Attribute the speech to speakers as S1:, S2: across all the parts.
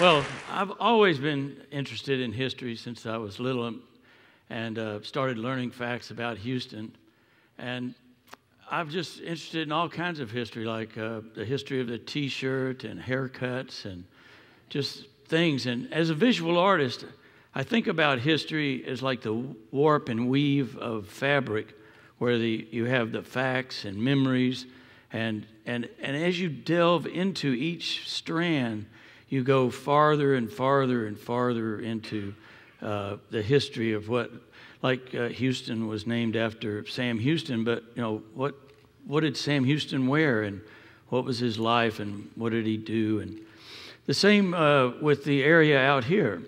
S1: Well, I've always been interested in history since I was little and started learning facts about Houston. And I'm just interested in all kinds of history, like the history of the T-shirt and haircuts and just things. And as a visual artist, I think about history as like the warp and weave of fabric, where you have the facts and memories, and as you delve into each strand, you go farther and farther and farther into the history of what, like Houston was named after Sam Houston, but you know, what did Sam Houston wear, and what was his life, and what did he do? And the same with the area out here.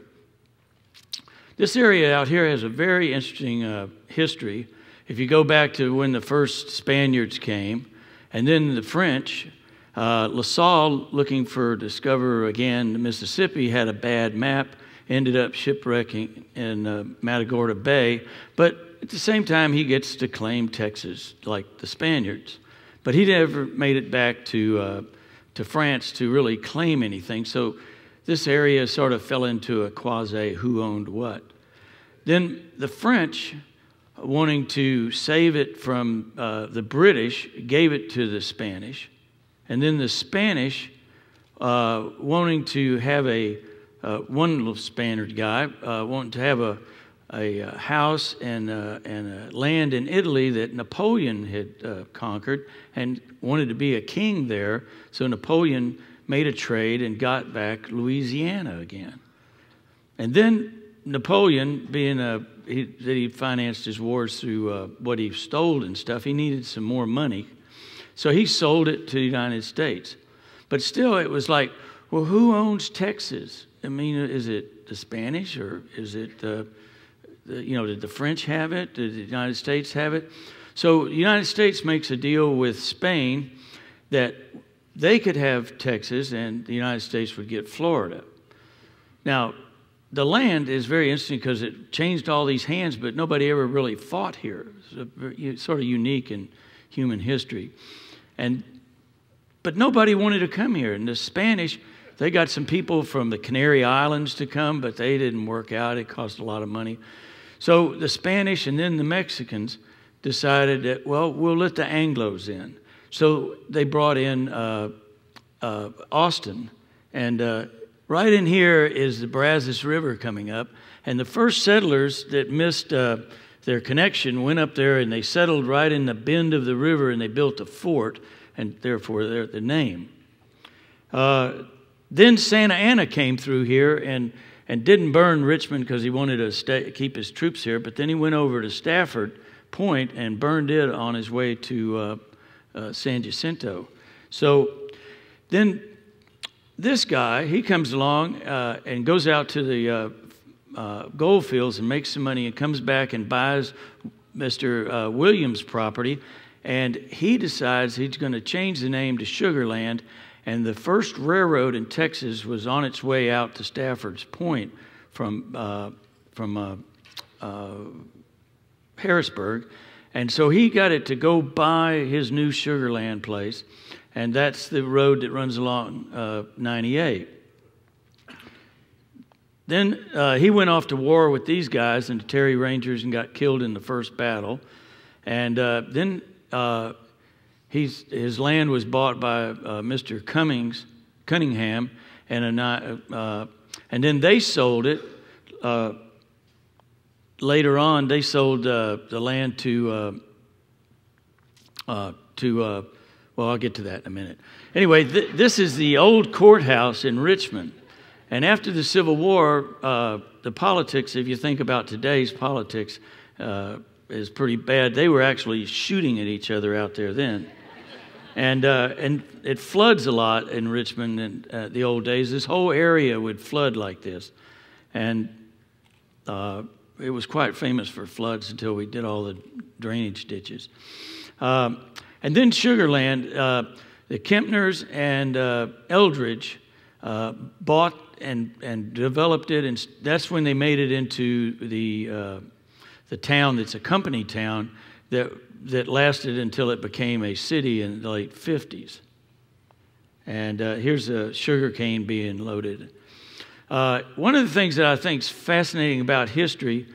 S1: This area out here has a very interesting history. If you go back to when the first Spaniards came, and then the French, La Salle, looking for discover again the Mississippi, had a bad map, ended up shipwrecking in Matagorda Bay. But at the same time, he gets to claim Texas like the Spaniards. But he never made it back to France to really claim anything. So this area sort of fell into a quasi who owned what. Then the French, wanting to save it from the British, gave it to the Spanish. And then the Spanish, wanting to have one little Spaniard guy, wanting to have a house and a land in Italy that Napoleon had conquered and wanted to be a king there. So Napoleon made a trade and got back Louisiana again. And then Napoleon, being that he financed his wars through what he stole and stuff, he needed some more money. So he sold it to the United States. But still, it was like, well, who owns Texas? I mean, is it the Spanish, or is it, did the French have it? Did the United States have it? So the United States makes a deal with Spain that they could have Texas and the United States would get Florida. Now, the land is very interesting because it changed all these hands, but nobody ever really fought here. It's sort of unique in human history. But nobody wanted to come here. And the Spanish, they got some people from the Canary Islands to come, but they didn't work out. It cost a lot of money. So the Spanish and then the Mexicans decided that, well, we'll let the Anglos in. So they brought in Austin. And right in here is the Brazos River coming up. And the first settlers that missed their connection went up there and they settled right in the bend of the river, and they built a fort, and therefore the name. Then Santa Anna came through here and didn't burn Richmond because he wanted to keep his troops here, but then he went over to Stafford Point and burned it on his way to San Jacinto. So then this guy, he comes along and goes out to the gold fields and makes some money and comes back and buys Mr. Williams' property, and he decides he's going to change the name to Sugarland. And the first railroad in Texas was on its way out to Stafford's Point from Harrisburg. And so he got it to go buy his new Sugarland place, and that's the road that runs along 98. Then he went off to war with these guys and the Terry Rangers and got killed in the first battle. And then his land was bought by Mr. Cunningham, and then they sold it. Later on, they sold the land to well, I'll get to that in a minute. Anyway, this is the old courthouse in Richmond. And after the Civil War, the politics, if you think about today's politics, is pretty bad. They were actually shooting at each other out there then. And it floods a lot in Richmond in the old days. This whole area would flood like this. And it was quite famous for floods until we did all the drainage ditches. And then Sugarland, the Kempners and Eldridge bought and developed it, and that's when they made it into the town that's a company town that lasted until it became a city in the late 50s. And here's a sugar cane being loaded. One of the things that I think is fascinating about history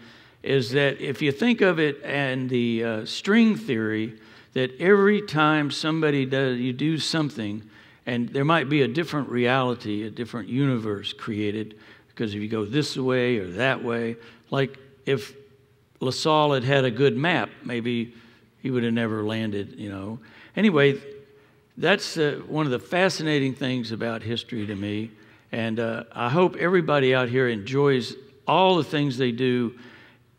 S1: is that if you think of it and the string theory, that every time you do something, and there might be a different reality, a different universe created, because if you go this way or that way, like if LaSalle had had a good map, maybe he would have never landed, Anyway, that's one of the fascinating things about history to me. And I hope everybody out here enjoys all the things they do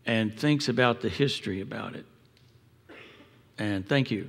S1: and thinks about the history about it. And thank you.